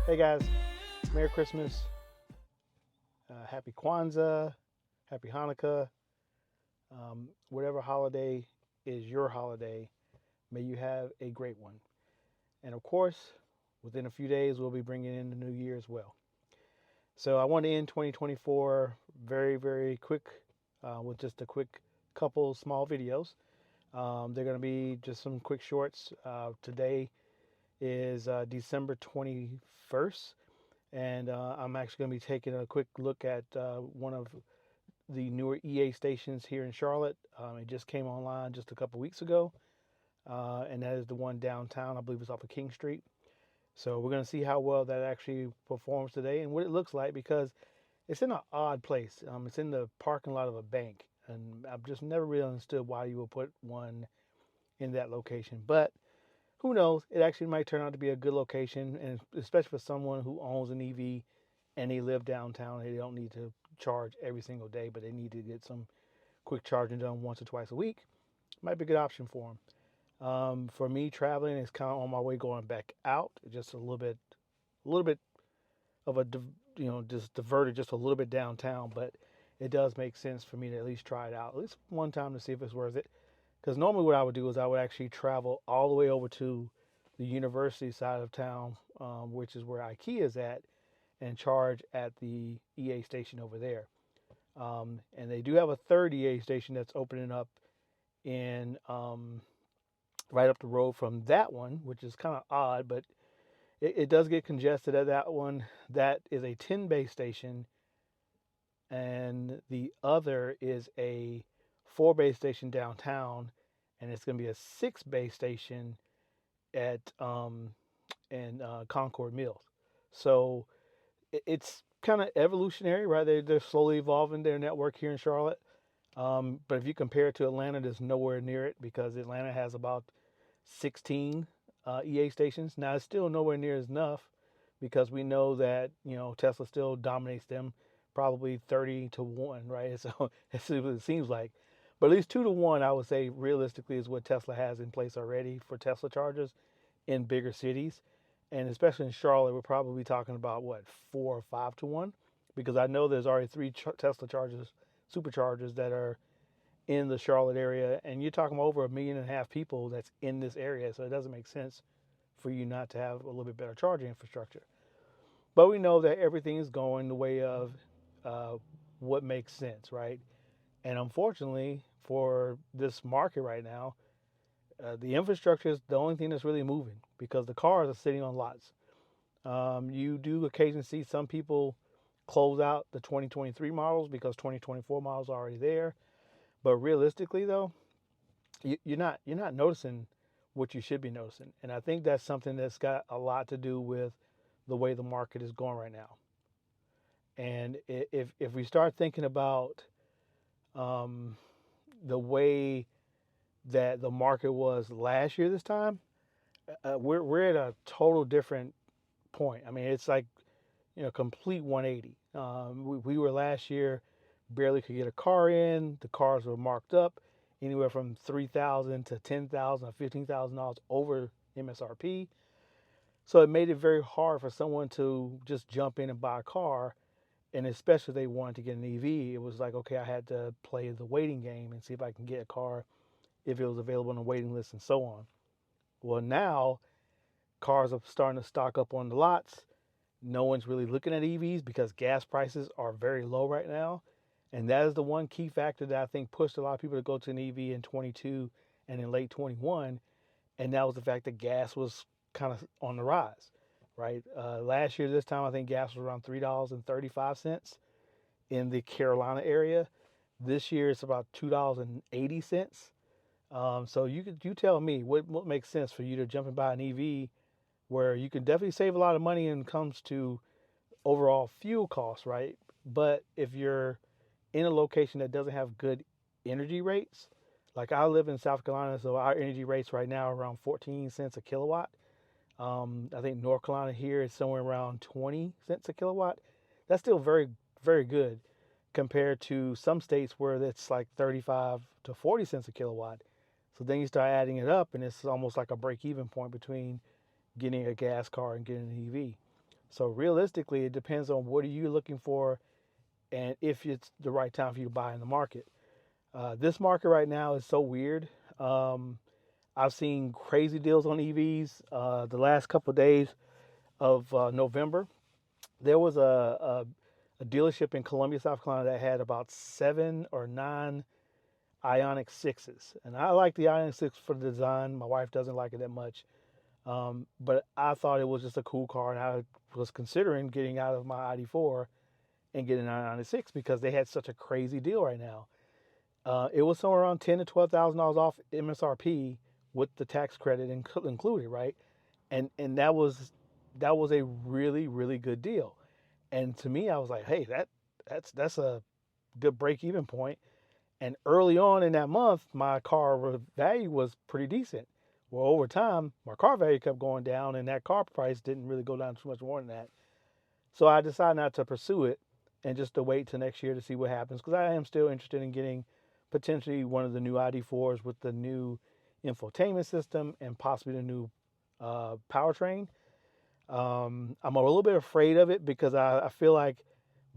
Hey guys, Merry Christmas, Happy Kwanzaa, Happy Hanukkah, whatever holiday is your holiday, may you have a great one. And of course, within a few days, we'll be bringing in the new year as well. So I want to end 2024 very, very quick with just a quick couple small videos. They're going to be just some quick shorts. Today is December 21st. And I'm actually going to be taking a quick look at one of the newer EA stations here in Charlotte. It just came online just a couple weeks ago, and that is the one downtown. I believe it's off of King Street. So we're going to see how well that actually performs today and what it looks like because it's in an odd place. It's in the parking lot of a bank, and I've just never really understood why you would put one in that location. But who knows? It actually might turn out to be a good location, and especially for someone who owns an EV and they live downtown. They don't need to charge every single day, but they need to get some quick charging done once or twice a week. Might be a good option for them. For me, traveling is kind of on my way going back out, just a little bit of a just diverted just a little bit downtown, but it does make sense for me to at least try it out at least one time to see if it's worth it. Because normally what I would do is I would actually travel all the way over to the university side of town, which is where IKEA is at, and charge at the EA station over there. And they do have a third EA station that's opening up in right up the road from that one, which is kind of odd, but it does get congested at that one. That is a 10 bay station, and the other is a 4 bay station downtown, and it's going to be a 6 bay station at in Concord Mills. So it's kind of evolutionary, right? They're slowly evolving their network here in Charlotte. But if you compare it to Atlanta, there's nowhere near it because Atlanta has about 16 EA stations. Now it's still nowhere near enough because we know that Tesla still dominates them, probably 30-1, right? So that's what it seems like. But at least 2-1, I would say realistically is what Tesla has in place already for Tesla chargers in bigger cities, and especially in Charlotte, we're probably talking about what 4 or 5-1, because I know there's already three Tesla chargers, superchargers that are in the Charlotte area, and you're talking about over 1.5 million people that's in this area, so it doesn't make sense for you not to have a little bit better charging infrastructure. But we know that everything is going the way of uh, what makes sense, right? And unfortunately, for this market right now, the infrastructure is the only thing that's really moving because the cars are sitting on lots. You do occasionally see some people close out the 2023 models because 2024 models are already there. But realistically, though, you're not noticing what you should be noticing, and I think that's something that's got a lot to do with the way the market is going right now. And if we start thinking about um, the way that the market was last year this time, we're at a total different point. I mean, it's like complete 180. We were last year barely could get a car in. The cars were marked up anywhere from 3,000 to 10,000 or $15,000 over MSRP. So it made it very hard for someone to just jump in and buy a car. And especially if they wanted to get an EV, it was like, okay, I had to play the waiting game and see if I can get a car if it was available on the waiting list and so on. Well, now cars are starting to stock up on the lots. No one's really looking at EVs because gas prices are very low right now. And that is the one key factor that I think pushed a lot of people to go to an EV in 22 and in late 21. And that was the fact that gas was kind of on the rise, right? Last year, this time, I think gas was around $3.35 in the Carolina area. This year, it's about $2.80. So you tell me what makes sense for you to jump and buy an EV where you can definitely save a lot of money when it comes to overall fuel costs, right? But if you're in a location that doesn't have good energy rates, like I live in South Carolina, so our energy rates right now are around 14 cents a kilowatt. I think North Carolina here is somewhere around 20 cents a kilowatt. That's still very, very good compared to some states where it's like 35 to 40 cents a kilowatt. So then you start adding it up, and it's almost like a break even point between getting a gas car and getting an EV. So realistically, it depends on what are you looking for and if it's the right time for you to buy in the market. This market right now is so weird. Um, I've seen crazy deals on EVs. The last couple of days of November, there was a dealership in Columbia, South Carolina that had about 7 or 9 Ioniq 6s. And I like the Ioniq 6 for the design. My wife doesn't like it that much. But I thought it was just a cool car, and I was considering getting out of my ID4 and getting an Ioniq 6 because they had such a crazy deal right now. It was somewhere around $10,000 to $12,000 off MSRP with the tax credit included, right? And that was a really good deal. And to me, I was like, hey, that's a good break even point. And early on in that month, my car value was pretty decent. Well, over time, my car value kept going down, and that car price didn't really go down too much more than that. So I decided not to pursue it and just to wait till next year to see what happens because I am still interested in getting potentially one of the new ID4s with the new infotainment system and possibly the new powertrain. I'm a little bit afraid of it because I feel like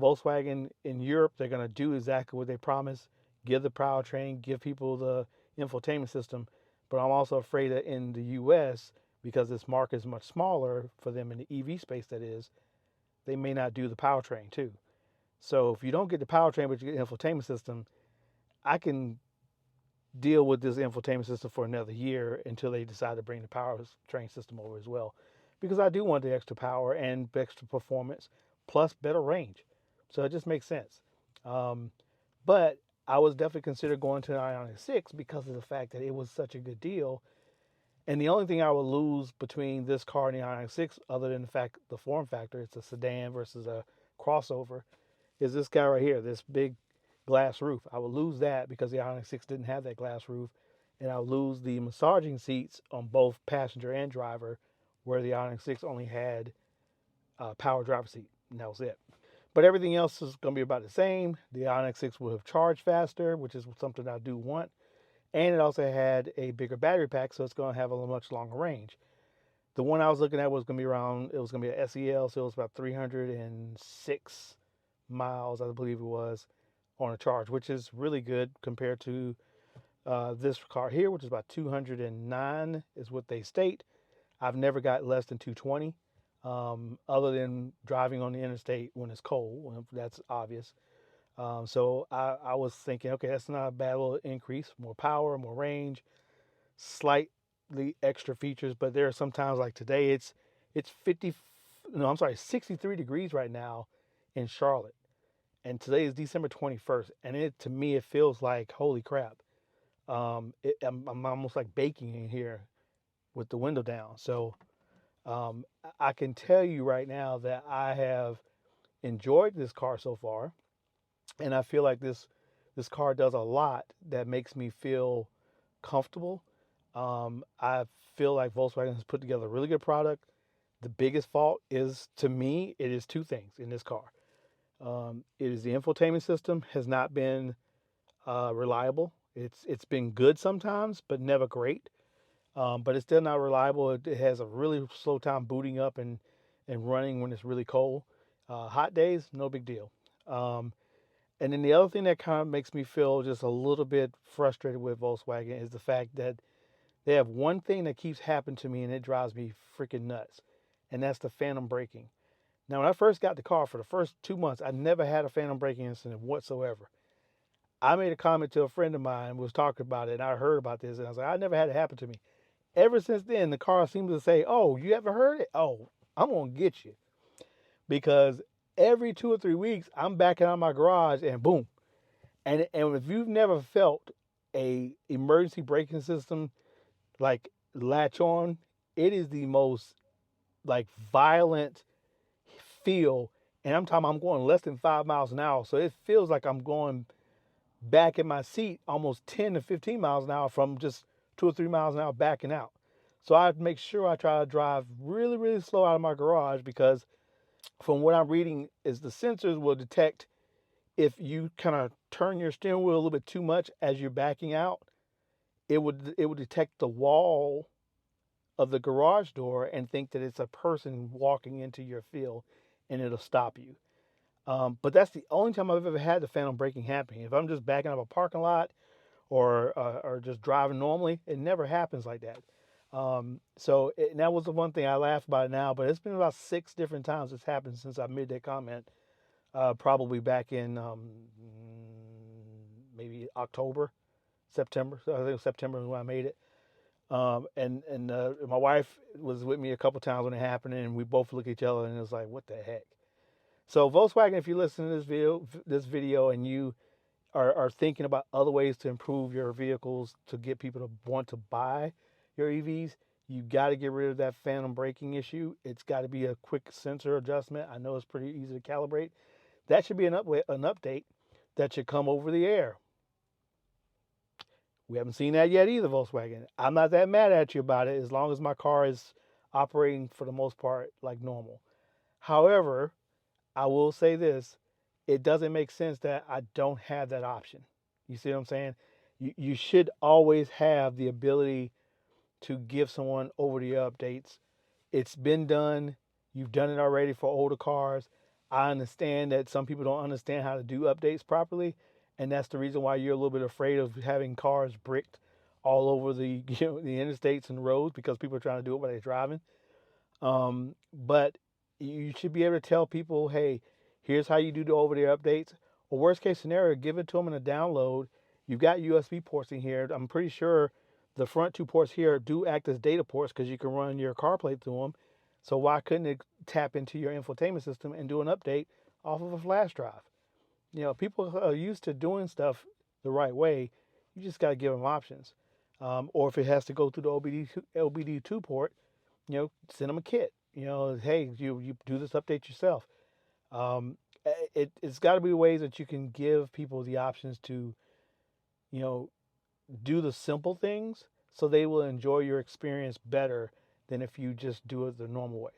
Volkswagen in Europe, they're going to do exactly what they promised, give the powertrain, give people the infotainment system. But I'm also afraid that in the US, because this market is much smaller for them in the EV space, that is, they may not do the powertrain too. So if you don't get the powertrain but you get the infotainment system, I can deal with this infotainment system for another year until they decide to bring the powertrain system over as well. Because I do want the extra power and extra performance plus better range. So it just makes sense. Um, but I was definitely considered going to an Ioniq 6 because of the fact that it was such a good deal. And the only thing I would lose between this car and the Ioniq 6, other than the fact the form factor, it's a sedan versus a crossover, is this guy right here, this big glass roof. I would lose that because the Ioniq 6 didn't have that glass roof, and I would lose the massaging seats on both passenger and driver, where the Ioniq 6 only had a power driver seat, and that was it. But everything else is going to be about the same. The Ioniq 6 will have charged faster, which is something I do want, and it also had a bigger battery pack, so it's going to have a much longer range. The one I was looking at was going to be around, it was going to be an SEL, so it was about 306 miles, I believe it was, on a charge, which is really good compared to this car here, which is about 209 is what they state. I've never got less than 220, other than driving on the interstate when it's cold. That's obvious. So I was thinking, okay, that's not a bad little increase. More power, more range, slightly extra features. But there are sometimes like today, it's 50, no, I'm sorry, 63 degrees right now in Charlotte, and today is December 21st, and to me it feels like holy crap. I'm almost like baking in here with the window down. So I can tell you right now that I have enjoyed this car so far, and I feel like this car does a lot that makes me feel comfortable. I feel like Volkswagen has put together a really good product. The biggest fault is, to me, it is two things in this car. It is the infotainment system has not been reliable. It's been good sometimes, but never great. But it's still not reliable. It has a really slow time booting up and running when it's really cold. Hot days, no big deal. Um, and then the other thing that kind of makes me feel just a little bit frustrated with Volkswagen is the fact that they have one thing that keeps happening to me and it drives me freaking nuts, and that's the phantom braking. Now, when I first got the car for the first 2 months, I never had a phantom braking incident whatsoever. I made a comment to a friend of mine who was talking about it, and I heard about this, and I was like, I never had it happen to me. Ever since then, the car seems to say, "Oh, you haven't heard it? Oh, I'm gonna get you," because every 2 or 3 weeks, I'm backing out of my garage, and boom. And if you've never felt a emergency braking system like latch on, it is the most like violent feel. And I'm going less than 5 miles an hour, so it feels like I'm going back in my seat almost 10 to 15 miles an hour from just 2 or 3 miles an hour backing out. So I make sure I try to drive really slow out of my garage because from what I'm reading is the sensors will detect if you kind of turn your steering wheel a little bit too much as you're backing out. It would detect the wall of the garage door and think that it's a person walking into your field and it'll stop you. But that's the only time I've ever had the phantom braking happen. If I'm just backing up a parking lot or just driving normally, it never happens like that. And that was the one thing I laugh about it now, but it's been about 6 different times it's happened since I made that comment. Probably back in maybe October, September. So I think it was September when I made it. And my wife was with me a couple times when it happened, and we both looked at each other and it was like, what the heck? So Volkswagen, if you listen to this video and you are thinking about other ways to improve your vehicles to get people to want to buy your EVs, you got to get rid of that phantom braking issue. It's got to be a quick sensor adjustment. I know it's pretty easy to calibrate. That should be an update that should come over the air. We haven't seen that yet either, Volkswagen. I'm not that mad at you about it as long as my car is operating for the most part like normal. However, I will say this, it doesn't make sense that I don't have that option. You see what I'm saying? You should always have the ability to give someone over-the-air updates. It's been done. You've done it already for older cars. I understand that some people don't understand how to do updates properly, and that's the reason why you're a little bit afraid of having cars bricked all over the the interstates and roads because people are trying to do it while they're driving. But you should be able to tell people, hey, here's how you do the over-the-air updates. Or worst case scenario, give it to them in a download. You've got USB ports in here. I'm pretty sure the front 2 ports here do act as data ports because you can run your CarPlay through them. So why couldn't it tap into your infotainment system and do an update off of a flash drive? People are used to doing stuff the right way. You just got to give them options. Or if it has to go through the OBD2 port, send them a kit. Hey, you do this update yourself. It's got to be ways that you can give people the options to, do the simple things so they will enjoy your experience better than if you just do it the normal way,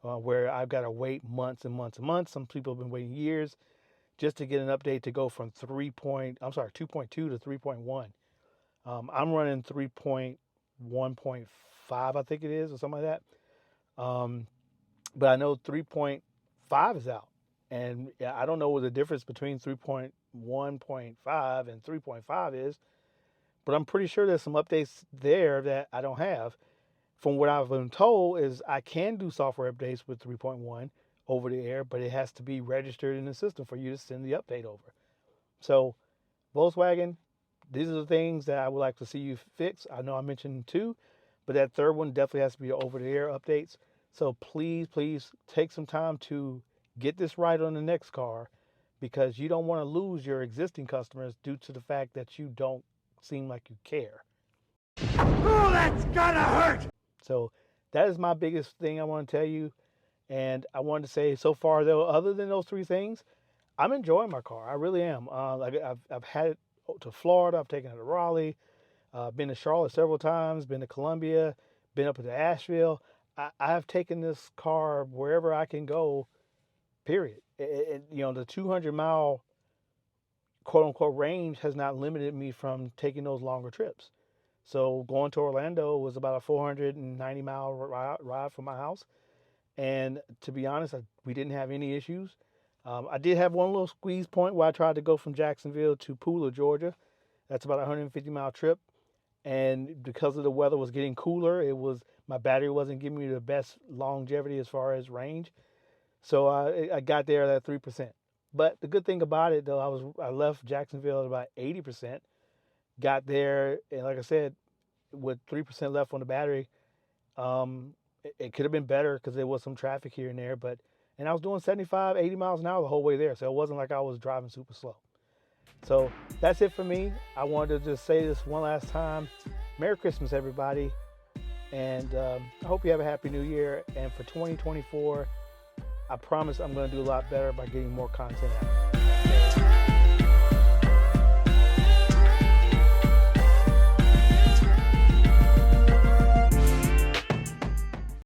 where I've got to wait months and months and months. Some people have been waiting years just to get an update to go from 2.2 to 3.1. I'm running 3.1.5, I think it is, or something like that. But I know 3.5 is out. And I don't know what the difference between 3.1.5 and 3.5 is, but I'm pretty sure there's some updates there that I don't have. From what I've been told is I can do software updates with 3.1 over the air, but it has to be registered in the system for you to send the update over. So Volkswagen, these are the things that I would like to see you fix. I know I mentioned 2, but that third one definitely has to be over the air updates. So please take some time to get this right on the next car, because you don't want to lose your existing customers due to the fact that you don't seem like you care. Oh, that's gonna hurt! So that is my biggest thing I want to tell you. And I wanted to say, so far though, other than those 3 things, I'm enjoying my car. I really am. I've had it to Florida. I've taken it to Raleigh. Been to Charlotte several times. Been to Columbia. Been up to Asheville. I've taken this car wherever I can go. Period. The 200-mile quote-unquote range has not limited me from taking those longer trips. So going to Orlando was about a 490-mile ride from my house. And to be honest, we didn't have any issues. I did have one little squeeze point where I tried to go from Jacksonville to Pooler, Georgia. That's about a 150-mile trip. And because of the weather was getting cooler, my battery wasn't giving me the best longevity as far as range. So I got there at 3%. But the good thing about it, though, I left Jacksonville at about 80%. Got there, and like I said, with 3% left on the battery, it could have been better because there was some traffic here and there. And I was doing 75, 80 miles an hour the whole way there. So it wasn't like I was driving super slow. So that's it for me. I wanted to just say this one last time. Merry Christmas, everybody. And I hope you have a Happy New Year. And for 2024, I promise I'm going to do a lot better by getting more content out.